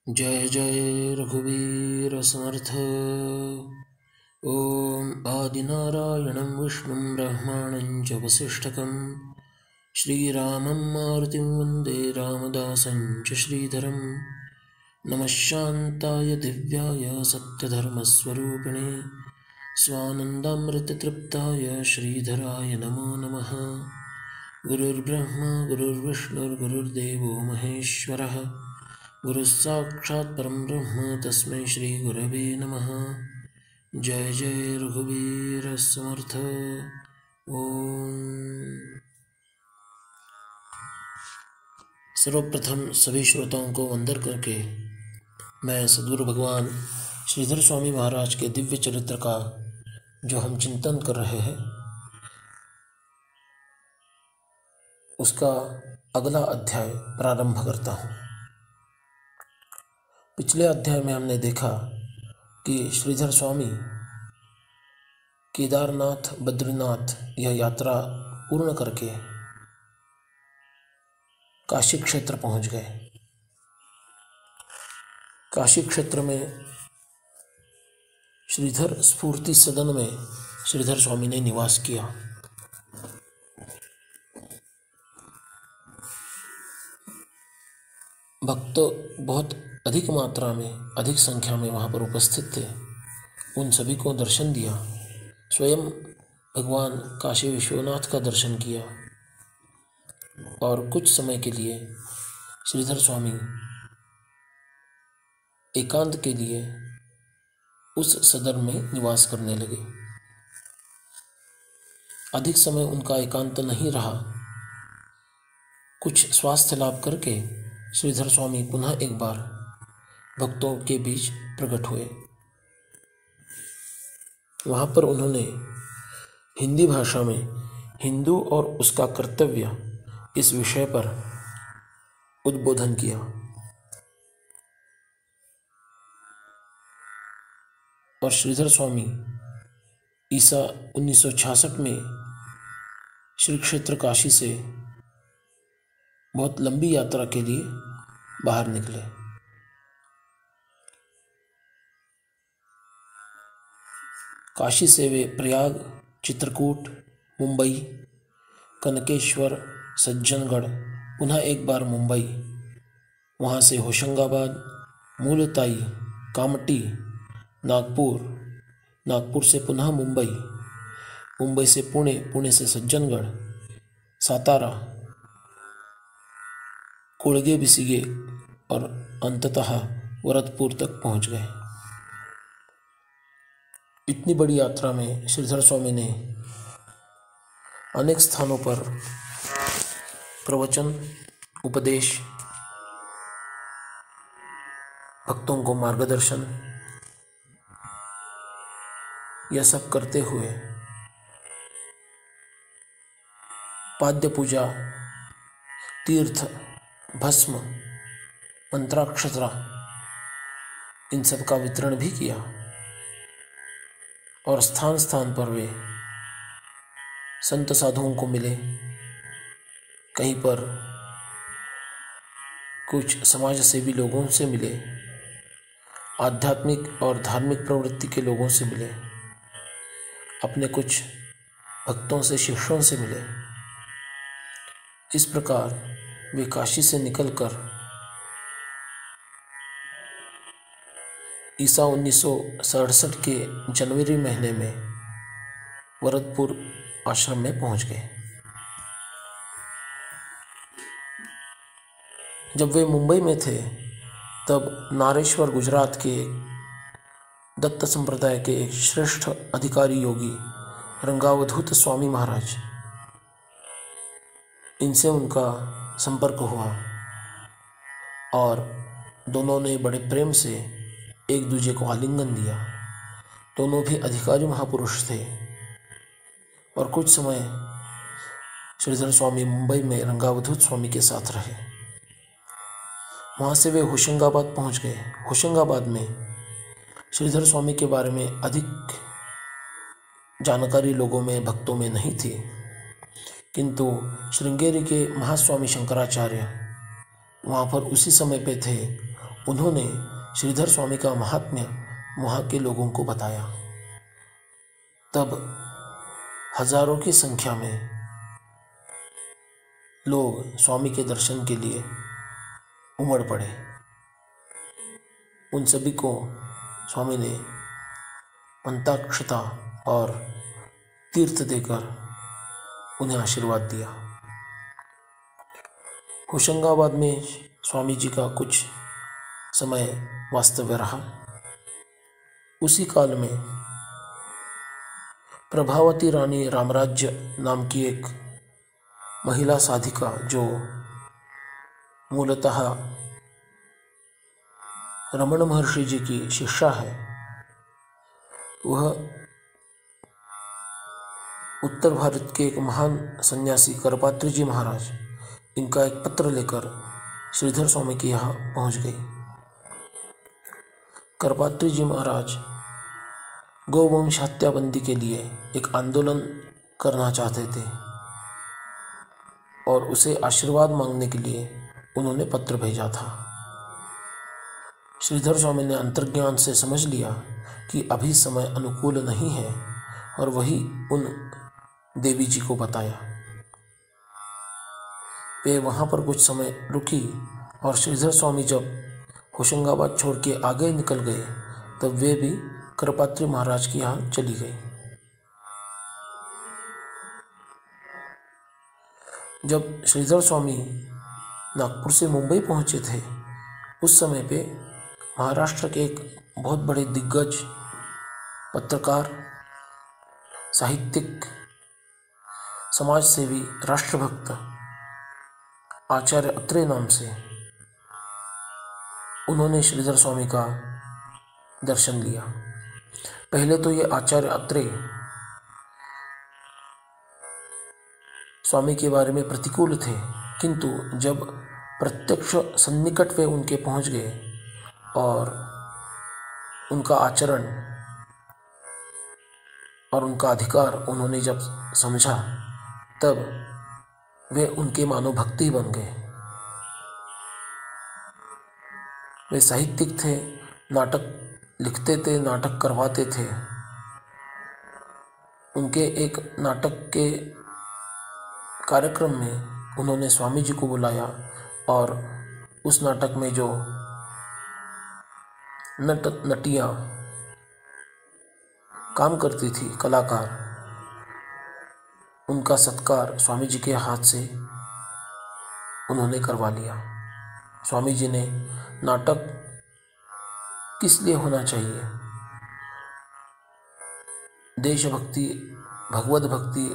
जय जय रघुवीर समर्थ। ओम आदिनारायणं विष्णुं ब्रह्माणं च वसिष्ठकं श्रीरामं मारुतिं वन्दे रामदासं च श्रीधरं। नमः शान्ताय दिव्याय सत्यधर्मस्वरूपिणे स्वानन्दामृततृप्ताय श्रीधराय नमो नमः। गुरुर्ब्रह्मा गुरुर्विष्णुर्गुरुर्देवो महेश्वरः गुरुस्साक्षात् परं ब्रह्म तस्मै श्रीगुरवे नमः। जय जय रघुवीर समर्थ। ओम। सर्वप्रथम सभी श्रोताओं को वंदन करके मैं सद्गुरु भगवान श्रीधर स्वामी महाराज के दिव्य चरित्र का जो हम चिंतन कर रहे हैं उसका अगला अध्याय प्रारंभ करता हूँ। पिछले अध्याय में हमने देखा कि श्रीधर स्वामी केदारनाथ बद्रीनाथ यह यात्रा पूर्ण करके काशी क्षेत्र पहुंच गए। काशी क्षेत्र में श्रीधर स्फूर्ति सदन में श्रीधर स्वामी ने निवास किया। भक्त बहुत अधिक मात्रा में अधिक संख्या में वहाँ पर उपस्थित थे। उन सभी को दर्शन दिया। स्वयं भगवान काशी विश्वनाथ का दर्शन किया और कुछ समय के लिए श्रीधर स्वामी एकांत के लिए उस सदन में निवास करने लगे। अधिक समय उनका एकांत नहीं रहा। कुछ स्वास्थ्य लाभ करके श्रीधर स्वामी पुनः एक बार भक्तों के बीच प्रकट हुए। वहाँ पर उन्होंने हिंदी भाषा में हिंदू और उसका कर्तव्य इस विषय पर उद्बोधन किया। और श्रीधर स्वामी ईसा 1966 में श्री क्षेत्र काशी से बहुत लंबी यात्रा के लिए बाहर निकले। काशी से वे प्रयाग, चित्रकूट, मुंबई, कनकेश्वर, सज्जनगढ़, पुनः एक बार मुंबई, वहाँ से होशंगाबाद, मूलताई, कामटी, नागपुर, नागपुर से पुनः मुंबई, मुंबई से पुणे, पुणे से सज्जनगढ़, सातारा, कोड़गे बिसिगे और अंततः वरदपुर तक पहुँच गए। इतनी बड़ी यात्रा में श्रीधर स्वामी ने अनेक स्थानों पर प्रवचन, उपदेश, भक्तों को मार्गदर्शन, यह सब करते हुए पाद्य पूजा, तीर्थ, भस्म, मंत्राक्षरा इन सब का वितरण भी किया। और स्थान स्थान पर वे संत साधुओं को मिले। कहीं पर कुछ समाज सेवी लोगों से मिले, आध्यात्मिक और धार्मिक प्रवृत्ति के लोगों से मिले, अपने कुछ भक्तों से, शिष्यों से मिले। इस प्रकार वे काशी से निकलकर ईसा 1967 के जनवरी महीने में वरदपुर आश्रम में पहुंच गए। जब वे मुंबई में थे तब नारेश्वर गुजरात के दत्त संप्रदाय के एक श्रेष्ठ अधिकारी योगी रंगावधूत स्वामी महाराज, इनसे उनका संपर्क हुआ और दोनों ने बड़े प्रेम से एक दूसरे को आलिंगन दिया। दोनों भी अधिकारी महापुरुष थे। और कुछ समय श्रीधर स्वामी मुंबई में रंगावधूत स्वामी के साथ रहे। वहाँ से वे होशंगाबाद पहुँच गए। होशंगाबाद में श्रीधर स्वामी के बारे में अधिक जानकारी लोगों में, भक्तों में नहीं थी, किंतु श्रृंगेरी के महास्वामी शंकराचार्य वहाँ पर उसी समय पे थे उन्होंने श्रीधर स्वामी का महात्म्य वहाँ के लोगों को बताया। तब हजारों की संख्या में लोग स्वामी के दर्शन के लिए उमड़ पड़े। उन सभी को स्वामी ने पंचाक्षता और तीर्थ देकर उन्हें आशीर्वाद दिया। होशंगाबाद में स्वामी जी का कुछ समय वास्तव्य रहा। उसी काल में प्रभावती रानी रामराज्य नाम की एक महिला साधिका, जो मूलतः रमण महर्षि जी की शिष्या है, वह उत्तर भारत के एक महान सन्यासी करपात्री जी महाराज, इनका एक पत्र लेकर श्रीधर स्वामी के यहाँ पहुँच गई। करपात्री जी महाराज गौवंश हत्याबंदी के लिए एक आंदोलन करना चाहते थे और उसे आशीर्वाद मांगने के लिए उन्होंने पत्र भेजा था। श्रीधर स्वामी ने अंतर्ज्ञान से समझ लिया कि अभी समय अनुकूल नहीं है और वही उन देवी जी को बताया। वे वहाँ पर कुछ समय रुकी और श्रीधर स्वामी जब होशंगाबाद छोड़ के आगे निकल गए तब वे भी करपात्री महाराज के यहाँ चली गई। जब श्रीधर स्वामी नागपुर से मुंबई पहुँचे थे, उस समय पे महाराष्ट्र के एक बहुत बड़े दिग्गज पत्रकार, साहित्यिक, समाजसेवी, राष्ट्रभक्त आचार्य अत्रे नाम से उन्होंने श्रीधर स्वामी का दर्शन लिया। पहले तो ये आचार्य अत्रे स्वामी के बारे में प्रतिकूल थे, किंतु जब प्रत्यक्ष सन्निकट वे उनके पहुंच गए और उनका आचरण और उनका अधिकार उन्होंने जब समझा, तब वे उनके मानो भक्ति बन गए। वे साहित्यिक थे, नाटक लिखते थे, नाटक करवाते थे। उनके एक नाटक के कार्यक्रम में उन्होंने स्वामी जी को बुलाया और उस नाटक में जो नटियाँ काम करती थी, कलाकार, उनका सत्कार स्वामी जी के हाथ से उन्होंने करवा लिया। स्वामी जी ने नाटक किस लिए होना चाहिए, देशभक्ति, भगवत भक्ति,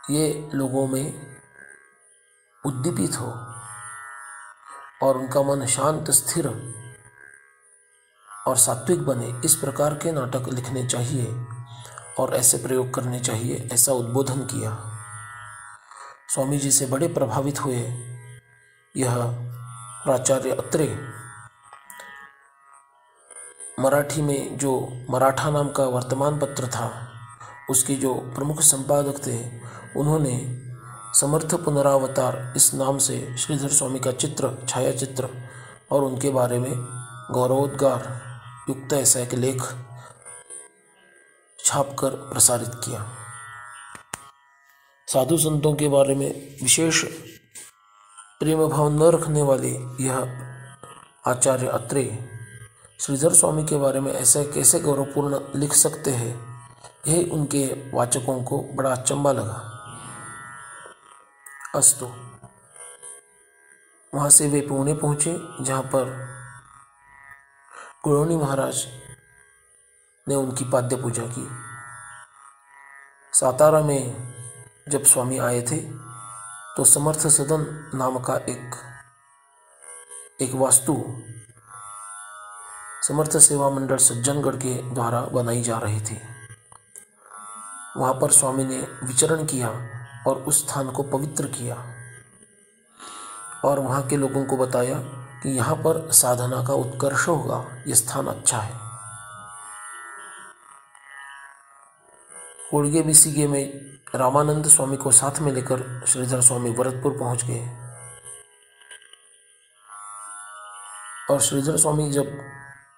ये लोगों में उद्दीपित हो और उनका मन शांत, स्थिर और सात्विक बने, इस प्रकार के नाटक लिखने चाहिए और ऐसे प्रयोग करने चाहिए, ऐसा उद्बोधन किया। स्वामी जी से बड़े प्रभावित हुए यह प्राचार्य अत्रे। मराठी में जो मराठा नाम का वर्तमान पत्र था, उसके जो प्रमुख संपादक थे, उन्होंने समर्थ पुनरावतार इस नाम से श्रीधर स्वामी का चित्र, छायाचित्र और उनके बारे में गौरवोद्गार युक्त ऐसा एक लेख छापकर प्रसारित किया। साधु संतों के बारे में विशेष प्रेम भाव न रखने वाले यह आचार्य अत्रे श्रीधर स्वामी के बारे में ऐसे कैसे गौरवपूर्ण लिख सकते हैं, यह उनके वाचकों को बड़ा अचंभा लगा। अस्तु, वहाँ से वे पुणे पहुँचे, जहाँ पर गुरुनी महाराज ने उनकी पाद्य पूजा की। सातारा में जब स्वामी आए थे तो समर्थ सदन नाम का एक वास्तु समर्थ सेवा मंडल सज्जनगढ़ के द्वारा बनाई जा रही थी। वहाँ पर स्वामी ने विचरण किया और उस स्थान को पवित्र किया और वहाँ के लोगों को बताया कि यहाँ पर साधना का उत्कर्ष होगा, ये स्थान अच्छा है। कोड़गे बिसिगे में रामानंद स्वामी को साथ में लेकर श्रीधर स्वामी भरतपुर पहुँच गए। और श्रीधर स्वामी जब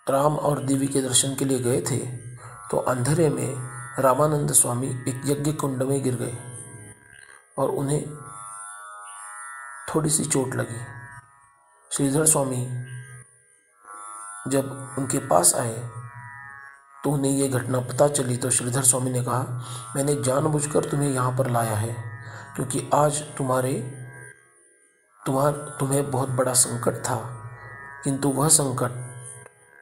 राम और देवी के दर्शन के लिए गए थे तो अंधेरे में रामानंद स्वामी एक यज्ञ कुंड में गिर गए और उन्हें थोड़ी सी चोट लगी। श्रीधर स्वामी जब उनके पास आए तो उन्हें ये घटना पता चली तो श्रीधर स्वामी ने कहा, मैंने जानबूझकर तुम्हें यहाँ पर लाया है क्योंकि आज तुम्हें बहुत बड़ा संकट था, किंतु वह संकट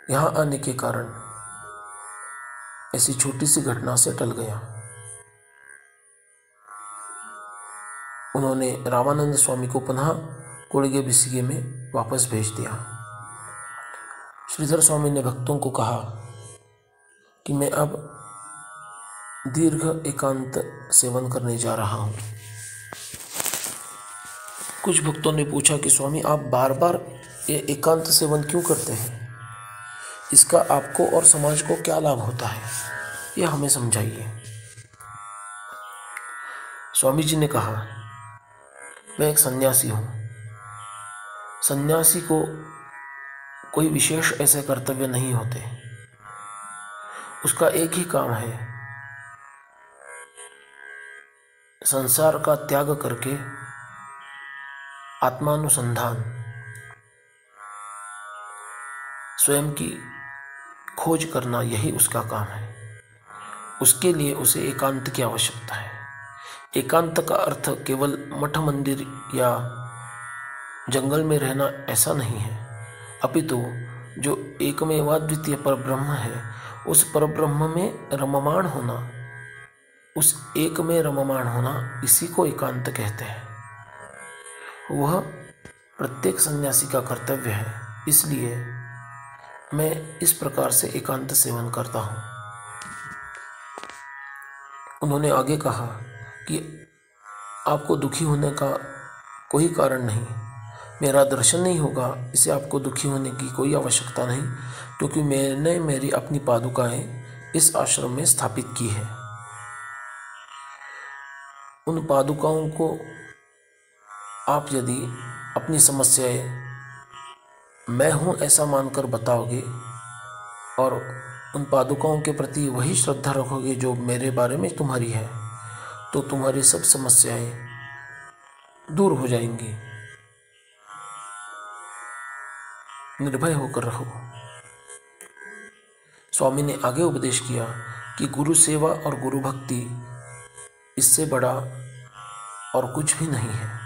यहाँ आने के कारण ऐसी छोटी सी घटना से टल गया। उन्होंने रामानंद स्वामी को पुनः कुड़गे बिसिगे में वापस भेज दिया। श्रीधर स्वामी ने भक्तों को कहा कि मैं अब दीर्घ एकांत सेवन करने जा रहा हूँ। कुछ भक्तों ने पूछा कि स्वामी आप बार बार ये एकांत सेवन क्यों करते हैं, इसका आपको और समाज को क्या लाभ होता है, यह हमें समझाइए। स्वामी जी ने कहा, मैं एक सन्यासी हूँ। सन्यासी को कोई विशेष ऐसे कर्तव्य नहीं होते, उसका एक ही काम है, संसार का त्याग करके आत्मानुसंधान, स्वयं की खोज करना, यही उसका काम है। उसके लिए उसे एकांत की आवश्यकता है। एकांत का अर्थ केवल मठ मंदिर या जंगल में रहना ऐसा नहीं है, अपितु जो एकमेवाद्वितीय परब्रह्म है उस परब्रह्म में रममाण होना, उस एक में रममाण होना, इसी को एकांत कहते हैं। वह प्रत्येक सन्यासी का कर्तव्य है। इसलिए मैं इस प्रकार से एकांत सेवन करता हूँ। उन्होंने आगे कहा कि आपको दुखी होने का कोई कारण नहीं, मेरा दर्शन नहीं होगा, इसे आपको दुखी होने की कोई आवश्यकता नहीं, क्योंकि मैंने मेरी अपनी पादुकाएं इस आश्रम में स्थापित की है। उन पादुकाओं को आप यदि अपनी समस्याएं मैं हूँ ऐसा मानकर बताओगे और उन पादुकाओं के प्रति वही श्रद्धा रखोगे जो मेरे बारे में तुम्हारी है, तो तुम्हारी सब समस्याएं दूर हो जाएंगी। निर्भय होकर रहो। स्वामी ने आगे उपदेश किया कि गुरु सेवा और गुरु भक्ति, इससे बड़ा और कुछ भी नहीं है।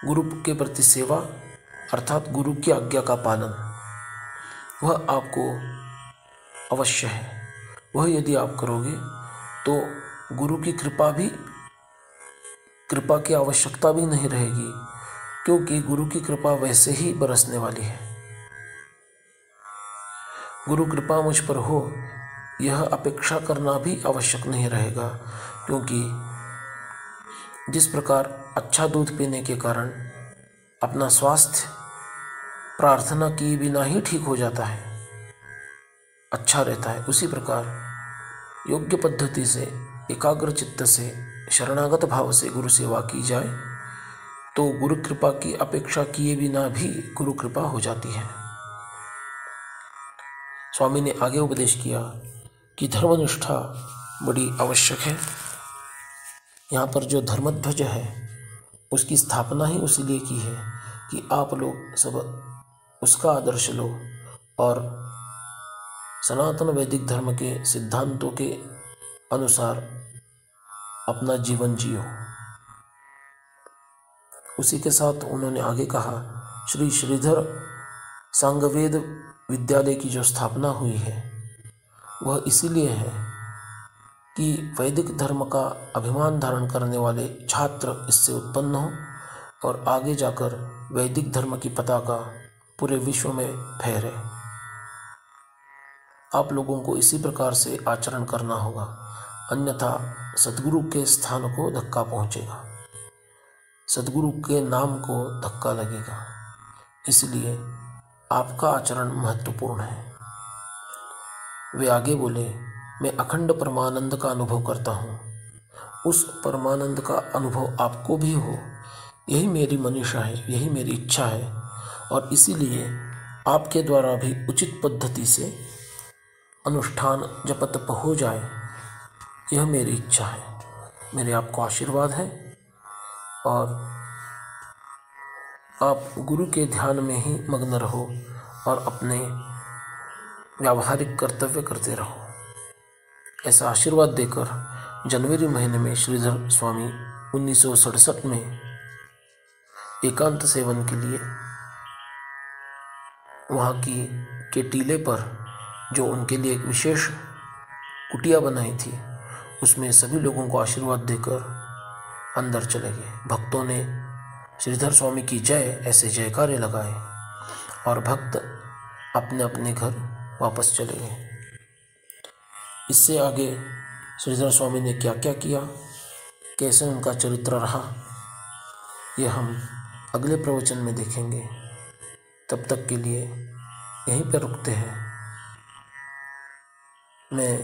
गुरु के प्रति सेवा अर्थात गुरु की आज्ञा का पालन, वह आपको अवश्य है। वह यदि आप करोगे तो गुरु की कृपा की आवश्यकता भी नहीं रहेगी, क्योंकि गुरु की कृपा वैसे ही बरसने वाली है। गुरु कृपा मुझ पर हो, यह अपेक्षा करना भी आवश्यक नहीं रहेगा, क्योंकि जिस प्रकार अच्छा दूध पीने के कारण अपना स्वास्थ्य प्रार्थना किए बिना ही ठीक हो जाता है, अच्छा रहता है, उसी प्रकार योग्य पद्धति से एकाग्र चित्त से शरणागत भाव से गुरु सेवा की जाए तो गुरु कृपा की अपेक्षा किए बिना भी गुरु कृपा हो जाती है। स्वामी ने आगे उपदेश किया कि धर्मनिष्ठा बड़ी आवश्यक है। यहाँ पर जो धर्मध्वज है उसकी स्थापना ही उसीलिए की है कि आप लोग सब उसका आदर्श लो और सनातन वैदिक धर्म के सिद्धांतों के अनुसार अपना जीवन जियो। उसी के साथ उन्होंने आगे कहा, श्री श्रीधर सांगवेद विद्यालय की जो स्थापना हुई है वह इसीलिए है कि वैदिक धर्म का अभिमान धारण करने वाले छात्र इससे उत्पन्न हो और आगे जाकर वैदिक धर्म की पताका पूरे विश्व में फहरे। आप लोगों को इसी प्रकार से आचरण करना होगा, अन्यथा सद्गुरु के स्थान को धक्का पहुंचेगा, सद्गुरु के नाम को धक्का लगेगा। इसलिए आपका आचरण महत्वपूर्ण है। वे आगे बोले, मैं अखंड परमानंद का अनुभव करता हूँ, उस परमानंद का अनुभव आपको भी हो, यही मेरी मनीषा है, यही मेरी इच्छा है। और इसीलिए आपके द्वारा भी उचित पद्धति से अनुष्ठान जप तप हो जाए, यह मेरी इच्छा है। मेरे आपको आशीर्वाद है और आप गुरु के ध्यान में ही मग्न रहो और अपने व्यावहारिक कर्तव्य करते रहो। ऐसा आशीर्वाद देकर जनवरी महीने में श्रीधर स्वामी 1967 में एकांत सेवन के लिए वहाँ के टीले पर जो उनके लिए एक विशेष कुटिया बनाई थी, उसमें सभी लोगों को आशीर्वाद देकर अंदर चले गए। भक्तों ने श्रीधर स्वामी की जय ऐसे जयकारे लगाए और भक्त अपने अपने घर वापस चले गए। इससे आगे श्रीधर स्वामी ने क्या क्या किया, कैसे उनका चरित्र रहा, यह हम अगले प्रवचन में देखेंगे। तब तक के लिए यहीं पर रुकते हैं। मैं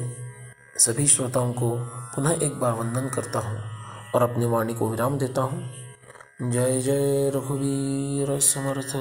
सभी श्रोताओं को पुनः एक बार वंदन करता हूँ और अपनी वाणी को विराम देता हूँ। जय जय रघुवीर समर्थ।